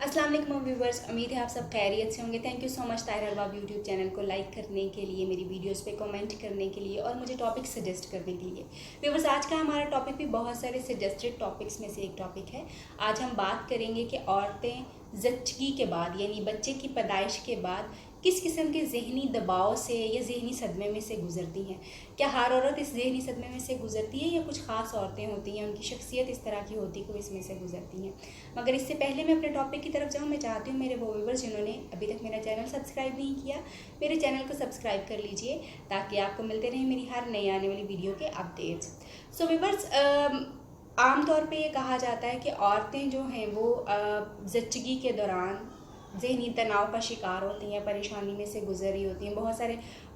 अस्सलाम वालेकुम व्यूवर्स, उम्मीद है आप सब खैरियत से होंगे। Thank you so much Tahir Arbab YouTube channel को लाइक करने के लिए, मेरी वीडियोस पे कमेंट करने के लिए और मुझे टॉपिक सजेस्ट करने के लिए। व्यूवर्स, आज का हमारा टॉपिक भी बहुत सारे सजेस्टेड टॉपिक्स में से एक टॉपिक है। आज हम बात करेंगे कि औरतें ज़च्चगी के बाद यानी बच्चे की पैदाइश के बाद किस किस्म के ज़हनी दबाव से या ज़हनी सदमे में से गुजरती हैं। क्या हर औरत इस ज़हनी सदमे में से गुजरती है या कुछ ख़ास औरतें होती हैं, उनकी शख्सियत इस तरह की होती है कि वो इसमें से गुजरती हैं। मगर इससे पहले मैं अपने टॉपिक की तरफ जाऊँ, मैं चाहती हूँ मेरे वो व्यूवर्स जिन्होंने अभी तक मेरा चैनल सब्सक्राइब नहीं किया, मेरे चैनल को सब्सक्राइब कर लीजिए ताकि आपको मिलते रहें मेरी हर नई आने वाली वीडियो के अपडेट्स। सो व्यूवर्स, आमतौर पे ये कहा जाता है कि औरतें जो हैं वो ज़च्चगी के दौरान ज़हनी तनाव का शिकार होती हैं, परेशानी में से गुजर रही होती हैं, बहुत सारे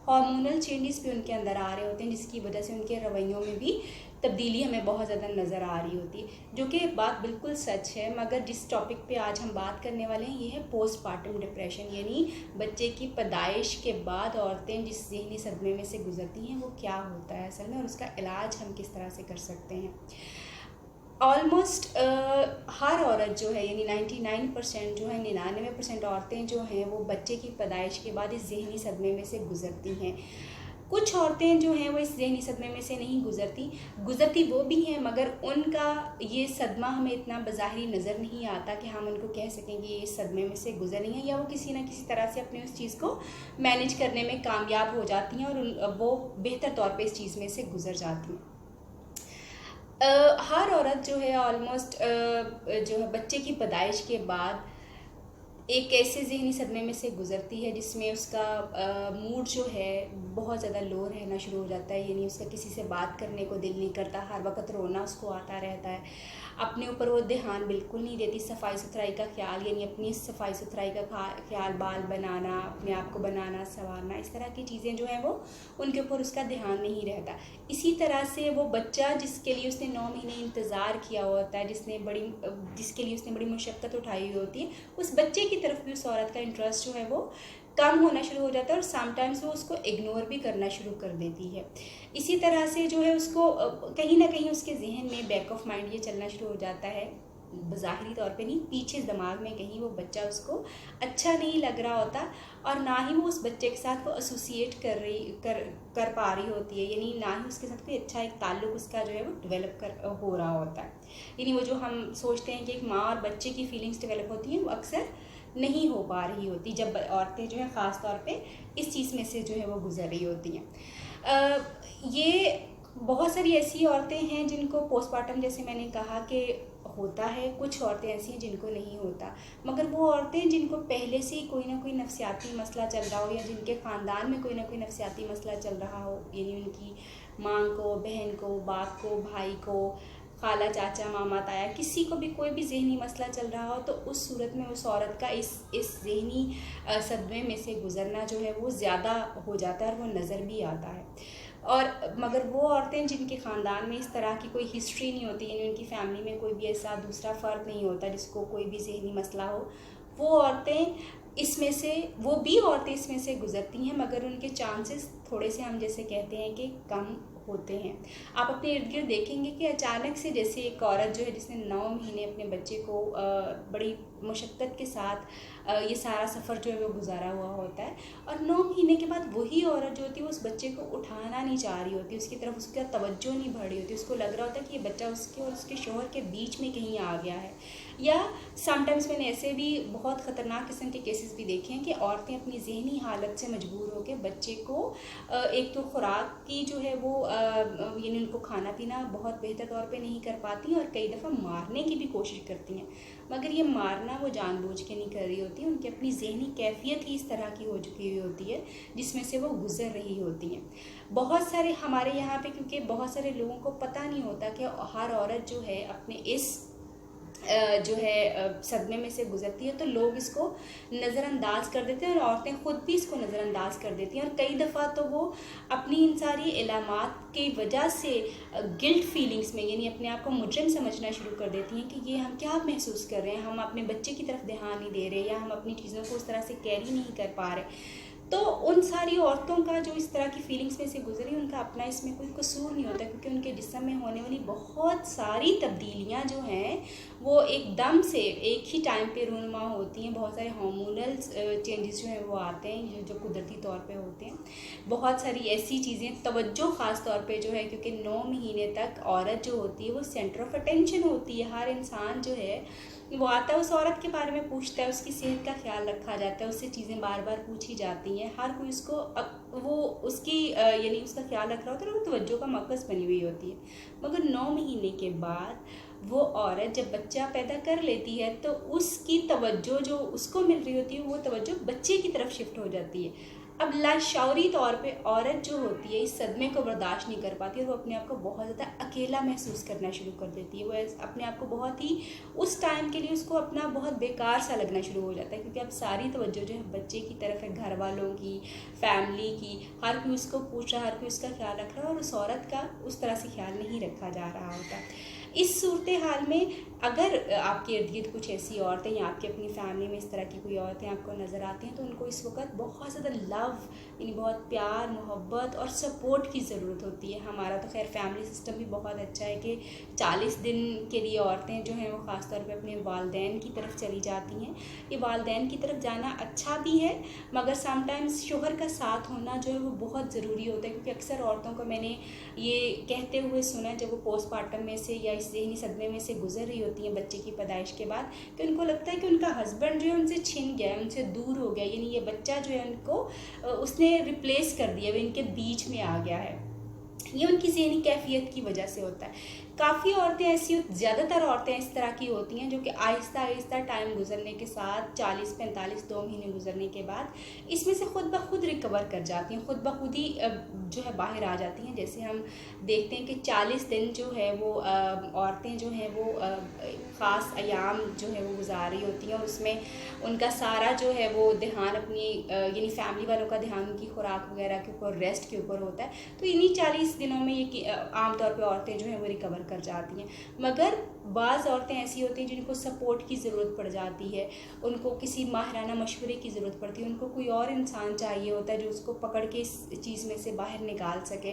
हार्मोनल चेंजेस भी उनके अंदर आ रहे होते हैं जिसकी वजह से उनके रवैयों में भी तब्दीली हमें बहुत ज़्यादा नज़र आ रही होती है, जो कि बात बिल्कुल सच है। मगर जिस टॉपिक पे आज हम बात करने वाले हैं ये है पोस्टपार्टम डिप्रेशन, यानी बच्चे की पैदाइश के बाद औरतें जिस ज़हनी सदमे में से गुजरती हैं वो क्या होता है असल में, और उसका इलाज हम किस तरह से कर सकते हैं। ऑलमोस्ट हर औरत जो है यानी 99% जो है 99% औरतें जो हैं वो बच्चे की पैदाइश के बाद इस ज़हनी सदमे में से गुज़रती हैं। कुछ औरतें जो हैं वो इस ज़हनी सदमे में से नहीं गुज़रती वो भी हैं, मगर उनका ये सदमा हमें इतना बज़ाहिरी नज़र नहीं आता कि हम उनको कह सकें कि ये इस सदमे में से गुज़री हैं, या वो किसी न किसी तरह से अपने उस चीज़ को मैनेज करने में कामयाब हो जाती हैं और वो बेहतर तौर पर इस चीज़ में से गुज़र जाती हैं। हर औरत जो है ऑलमोस्ट जो है बच्चे की पैदाइश के बाद एक ऐसे ज़हनी सदमे में से गुज़रती है जिसमें उसका मूड जो है बहुत ज़्यादा लो रहना शुरू हो जाता है, यानी उसका किसी से बात करने को दिल नहीं करता, हर वक्त रोना उसको आता रहता है, अपने ऊपर वो ध्यान बिल्कुल नहीं देती, सफाई सुथराई का ख्याल यानी अपनी सफाई सुथराई का ख्याल, बाल बनाना, अपने आप को बनाना संवारना, इस तरह की चीज़ें जो हैं वो उनके ऊपर उसका ध्यान नहीं रहता। इसी तरह से वो बच्चा जिसके लिए उसने 9 महीने इंतज़ार किया होता है, जिसके लिए उसने बड़ी मुशक्क़त उठाई हुई होती है, उस बच्चे की तरफ भी उस औरत का इंटरेस्ट जो है वो कम होना शुरू हो जाता है और समटाइम्स वो उसको इग्नोर भी करना शुरू कर देती है। इसी तरह से जो है उसको कहीं ना कहीं उसके जहन में बैक ऑफ माइंड ये चलना शुरू हो जाता है, ज़ाहिरी तौर पे नहीं, पीछे दिमाग में कहीं वो बच्चा उसको अच्छा नहीं लग रहा होता और ना ही वो उस बच्चे के साथ वो एसोसिएट कर पा रही होती है, यानी ना ही उसके साथ कोई अच्छा एक ताल्लुक उसका जो है वो डेवलप हो रहा होता है। यानी वो जो हम सोचते हैं कि एक माँ और बच्चे की फीलिंग्स डेवलप होती हैं वो अक्सर नहीं हो पा रही होती जब औरतें जो है ख़ास तौर पे इस चीज़ में से जो है वो गुजर रही होती हैं। ये बहुत सारी ऐसी औरतें हैं जिनको पोस्टमार्टम जैसे मैंने कहा कि होता है, कुछ औरतें ऐसी हैं जिनको नहीं होता, मगर वो औरतें जिनको पहले से ही कोई ना कोई नफसियाती मसला चल रहा हो या जिनके ख़ानदान में कोई ना कोई नफसियाती मसला चल रहा हो, यानी उनकी माँ को, बहन को, बाप को, भाई को, खाला, चाचा, मामा, ताया, किसी को भी कोई भी ज़हनी मसला चल रहा हो तो उस सूरत में उस औरत का इस ज़हनी सदमे में से गुज़रना जो है वो ज़्यादा हो जाता है और वो नज़र भी आता है। और मगर वो औरतें जिनके ख़ानदान में इस तरह की कोई हिस्ट्री नहीं होती, यानी उनकी फैमिली में कोई भी ऐसा दूसरा फ़र्द नहीं होता जिसको कोई भी ज़हनी मसला हो, वो औरतें इसमें से गुज़रती हैं, मगर उनके चांसेस थोड़े से हम जैसे कहते हैं कि कम होते हैं। आप अपने इर्द गिर्द देखेंगे कि अचानक से जैसे एक औरत जो है जिसने 9 महीने अपने बच्चे को बड़ी मुशक्क़त के साथ ये सारा सफ़र जो है वो गुजारा हुआ होता है और 9 महीने के बाद वही औरत जो होती है उस बच्चे को उठाना नहीं चाह रही होती, उसकी तरफ उसका तवज्जो नहीं बढ़ रही होती, उसको लग रहा होता है कि ये बच्चा उसके और उसके शौहर के बीच में कहीं आ गया है। या समटाइम्स मैंने ऐसे भी बहुत ख़तरनाक किस्म के केसेस भी देखे हैं कि औरतें अपनी ज़हनी हालत से मजबूर होकर बच्चे को एक तो खुराक की जो है वो यानी उनको खाना पीना बहुत बेहतर तौर पे नहीं कर पाती और कई दफ़ा मारने की भी कोशिश करती हैं, मगर ये मारना वो जानबूझ के नहीं कर रही होती, उनकी अपनी ज़हनी कैफियत ही इस तरह की हो चुकी हुई होती है जिसमें से वो गुज़र रही होती हैं। बहुत सारे हमारे यहाँ पे क्योंकि बहुत सारे लोगों को पता नहीं होता कि हर औरत जो है अपने इस जो है सदमे में से गुजरती है तो लोग इसको नज़रअंदाज कर देते हैं और औरतें ख़ुद भी इसको नज़रअंदाज कर देती हैं और कई दफ़ा तो वो अपनी इन सारी इलामात की वजह से गिल्ट फीलिंग्स में यानी अपने आप को मुजरिम समझना शुरू कर देती हैं कि ये हम क्या महसूस कर रहे हैं, हम अपने बच्चे की तरफ ध्यान नहीं दे रहे या हम अपनी चीज़ों को उस तरह से कैरी नहीं कर पा रहे। तो उन सारी औरतों का जो इस तरह की फीलिंग्स में से गुजरी उनका अपना इसमें कोई कसूर नहीं होता, क्योंकि उनके जिस्म में होने वाली बहुत सारी तब्दीलियां जो हैं वो एकदम से एक ही टाइम पे रूनुमा होती हैं। बहुत सारे हार्मोनल चेंजेस जो हैं वो आते हैं जो कुदरती तौर पे होते हैं। बहुत सारी ऐसी चीज़ें, तवज्जो ख़ास तौर पे जो है, क्योंकि 9 महीने तक औरत जो होती है वो सेंटर ऑफ अटेंशन होती है। हर इंसान जो है वो आता है, उस औरत के बारे में पूछता है, उसकी सेहत का ख्याल रखा जाता है, उससे चीज़ें बार बार पूछी जाती हैं। हर कोई उसको वो उसकी यानी उसका ख्याल रख रहा होता है, वो तवज्जो का मरकज़ बनी हुई होती है। मगर 9 महीने के बाद वो औरत जब बच्चा पैदा कर लेती है तो उसकी तवज्जो जो उसको मिल रही होती है वो तवज्जो बच्चे की तरफ शिफ्ट हो जाती है। अब लाशऊरी तौर पे औरत जो होती है इस सदमे को बर्दाश्त नहीं कर पाती और वो अपने आप को बहुत ज़्यादा अकेला महसूस करना शुरू कर देती है। वो अपने आप को बहुत ही, उस टाइम के लिए उसको अपना बहुत बेकार सा लगना शुरू हो जाता है, क्योंकि अब सारी तवज्जो जो है बच्चे की तरफ है, घर वालों की, फैमिली की। हर कोई उसको पूछ रहा है, हर कोई उसका ख्याल रख रहा है और उस औरत का उस तरह से ख्याल नहीं रखा जा रहा होता। इस सूरत हाल में अगर आपके इर्द गिर्द कुछ ऐसी औरतें या आपकी अपनी फैमिली में इस तरह की कोई औरतें आपको नज़र आती हैं तो उनको इस वक्त बहुत ज़्यादा लव, यानी बहुत प्यार, मोहब्बत और सपोर्ट की ज़रूरत होती है। हमारा तो खैर फैमिली सिस्टम भी बहुत अच्छा है कि 40 दिन के लिए औरतें जो हैं वो ख़ास तौर पे अपने वालदैन की तरफ चली जाती हैं। ये वालदैन की तरफ जाना अच्छा भी है, मगर समटाइम्स शोहर का साथ होना जो है वो बहुत ज़रूरी होता है, क्योंकि अक्सर औरतों को मैंने ये कहते हुए सुना है जब वो पोस्टमार्टम में से या इस ज़हनी सदमे में से गुजर रही होती हैं बच्चे की पैदाइश के बाद, कि उनको लगता है कि उनका हस्बैंड जो है उनसे छिन गया है, उनसे दूर हो गया, यानी ये बच्चा जो है उनको उसने रिप्लेस कर दिया, वो इनके बीच में आ गया है। ये उनकी ज़हनी कैफियत की वजह से होता है। काफ़ी औरतें ऐसी, ज़्यादातर औरतें इस तरह की होती हैं जो कि आहिस्ता आहिस्ता टाइम गुजरने के साथ 40-45 2 महीने गुजरने के बाद इसमें से ख़ुद ब खुद रिकवर कर जाती हैं, ख़ुद ब खुद ही जो है बाहर आ जाती हैं। जैसे हम देखते हैं कि 40 दिन जो है वो औरतें जो हैं वो ख़ास अयाम जो है वो गुजार रही होती हैं और उसमें उनका सारा जो है वो ध्यान अपनी यानी फैमिली वालों का ध्यान उनकी खुराक वगैरह के ऊपर, रेस्ट के ऊपर होता है। तो इन्हीं 40 दिनों में ये आमतौर पर औरतें जो हैं वो रिकवर कर जाती हैं। मगर बाज़ औरतें ऐसी होती हैं जिनको सपोर्ट की ज़रूरत पड़ जाती है, उनको किसी माहिराना मशवरे की ज़रूरत पड़ती है, उनको कोई और इंसान चाहिए होता है जो उसको पकड़ के इस चीज़ में से बाहर निकाल सके।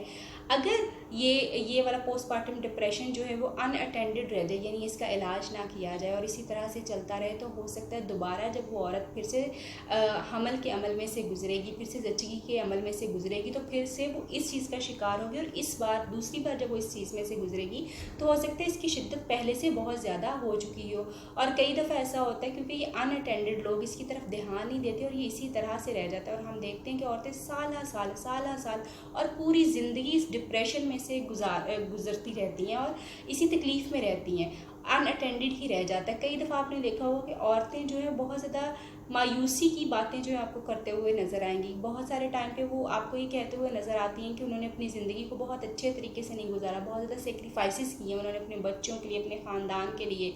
अगर ये वाला पोस्टमार्टम डिप्रेशन जो है वो अनअटेंडेड रह जाए, यानी इसका इलाज ना किया जाए और इसी तरह से चलता रहे, तो हो सकता है दोबारा जब वो औरत फिर से हमल के अमल में से गुजरेगी, फिर से ज़च्चगी के अमल में से गुजरेगी, तो फिर से वो इस चीज़ का शिकार होगी। और इस बार दूसरी बार जब वो इस चीज़ में से गुजरेगी तो हो सकता है इसकी शिद्दत पहले से बहुत ज़्यादा हो चुकी हो। और कई दफ़ा ऐसा होता है क्योंकि ये अनअटेंडेड लोग इसकी तरफ ध्यान नहीं देते और ये इसी तरह से रह जाता है। और हम देखते हैं कि औरतें साल और पूरी ज़िंदगी इस डिप्रेशन में से गुजरती रहती हैं और इसी तकलीफ़ में रहती हैं, अनअटेंडेड ही रह जाता है। कई दफ़ा आपने देखा होगा कि औरतें जो है बहुत ज़्यादा मायूसी की बातें जो है आपको करते हुए नज़र आएंगी। बहुत सारे टाइम पे वो आपको ये कहते हुए नज़र आती हैं कि उन्होंने अपनी ज़िंदगी को बहुत अच्छे तरीके से नहीं गुजारा, बहुत ज़्यादा सेक्रीफाइसेस किए उन्होंने अपने बच्चों के लिए, अपने ख़ानदान के लिए।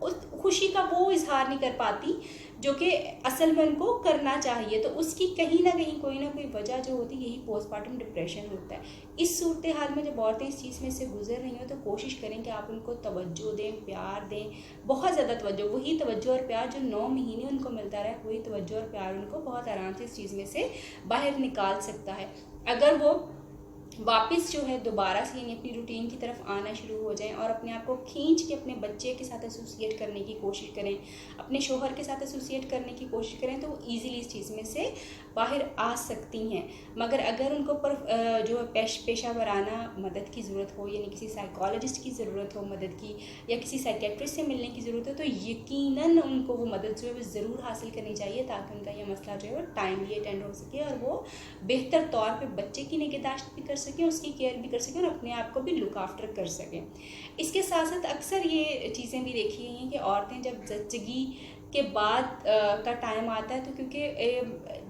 उस खुशी का वो इजहार नहीं कर पाती जो कि असल में उनको करना चाहिए। तो उसकी कहीं ना कहीं कोई ना कोई वजह जो होती है यही पोस्टमार्टम डिप्रेशन होता है। इस सूरत हाल में जब औरतें इस चीज़ में से गुजर रही हो तो कोशिश करें कि आप उनको तवज्जो दें, प्यार दें, बहुत ज़्यादा तवज्जो। वही तवज्जो और प्यार जो 9 महीने उनको मिलता रहे, वही तवज्जो और प्यार उनको बहुत आराम से इस चीज़ में से बाहर निकाल सकता है। अगर वो वापस जो है दोबारा से यानी अपनी रूटीन की तरफ आना शुरू हो जाएं और अपने आप को खींच के अपने बच्चे के साथ एसोसिएट करने की कोशिश करें, अपने शोहर के साथ एसोसिएट करने की कोशिश करें, तो वो ईज़िली इस चीज़ में से बाहर आ सकती हैं। मगर अगर उनको पर जो पेशा वराना मदद की ज़रूरत हो, यानी किसी साइकोलॉजिस्ट की ज़रूरत हो मदद की, या किसी साइकेट्रिस्ट से मिलने की ज़रूरत हो, तो यकीनन उनको वो मदद जो है वो ज़रूर हासिल करनी चाहिए ताकि उनका ये मसला जो है वो टाइमली अटेंड हो सके और वो बेहतर तौर पर बच्चे की निगहदाश्त भी कर सकें, उसकी केयर भी कर सकें और अपने आप को भी लुक आफ्टर कर सकें। इसके साथ साथ अक्सर ये चीज़ें भी देखी गई हैं कि औरतें जब ज़च्चगी के बाद का टाइम आता है तो क्योंकि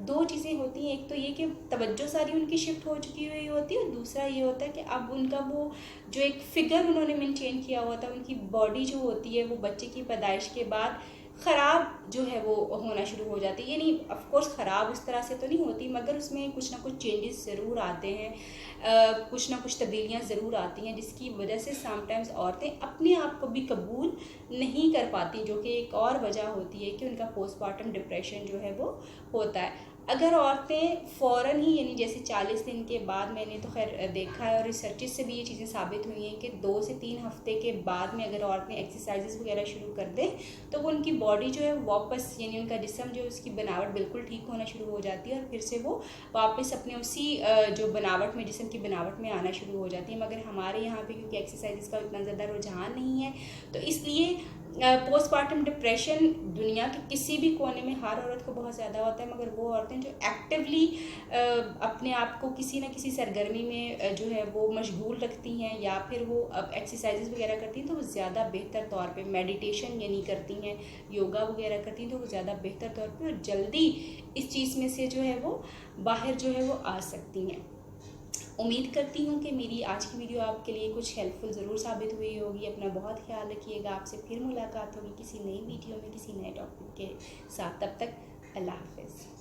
2 चीज़ें होती हैं, एक तो ये कि तवज्जो सारी उनकी शिफ्ट हो चुकी हुई होती है और दूसरा ये होता है कि अब उनका वो जो एक फ़िगर उन्होंने मेंटेन किया हुआ था, उनकी बॉडी जो होती है वो बच्चे की पैदाइश के बाद ख़राब जो है वो होना शुरू हो जाती है। यानी ऑफ कोर्स ख़राब उस तरह से तो नहीं होती, मगर उसमें कुछ ना कुछ चेंजेस ज़रूर आते हैं, कुछ ना कुछ तब्दीलियाँ ज़रूर आती हैं जिसकी वजह से समटाइम्स औरतें अपने आप को भी कबूल नहीं कर पाती, जो कि एक और वजह होती है कि उनका पोस्टमार्टम डिप्रेशन जो है वो होता है। अगर औरतें फ़ौरन ही यानी जैसे 40 दिन के बाद, मैंने तो खैर देखा है और रिसर्चेस से भी ये चीज़ें साबित हुई हैं कि 2 से 3 हफ्ते के बाद में अगर औरतें एक्सरसाइजेस वगैरह शुरू कर दें तो वो उनकी बॉडी जो है वापस, यानी उनका जिस्म जो उसकी बनावट बिल्कुल ठीक होना शुरू हो जाती है और फिर से वो वापस अपने उसी जो बनावट में, जिस्म की बनावट में आना शुरू हो जाती है। मगर हमारे यहाँ पे क्योंकि एक्सरसाइजेस का इतना ज़्यादा रुझान नहीं है, तो इसलिए पोस्टपार्टम डिप्रेशन दुनिया के किसी भी कोने में हर औरत को बहुत ज़्यादा होता है, मगर वो औरतें जो एक्टिवली अपने आप को किसी न किसी सरगर्मी में जो है वो मशगूल रखती हैं या फिर वो एक्सरसाइजेस वगैरह करती हैं, तो वो ज़्यादा बेहतर तौर पे मेडिटेशन यानी करती हैं, योगा वगैरह करती हैं, तो वो ज़्यादा बेहतर तौर पे और जल्दी इस चीज़ में से जो है वो बाहर जो है वो आ सकती हैं। उम्मीद करती हूँ कि मेरी आज की वीडियो आपके लिए कुछ हेल्पफुल ज़रूर साबित हुई होगी। अपना बहुत ख्याल रखिएगा। आपसे फिर मुलाकात होगी किसी नई वीडियो में किसी नए टॉपिक के साथ। तब तक अल्लाह हाफ़िज़।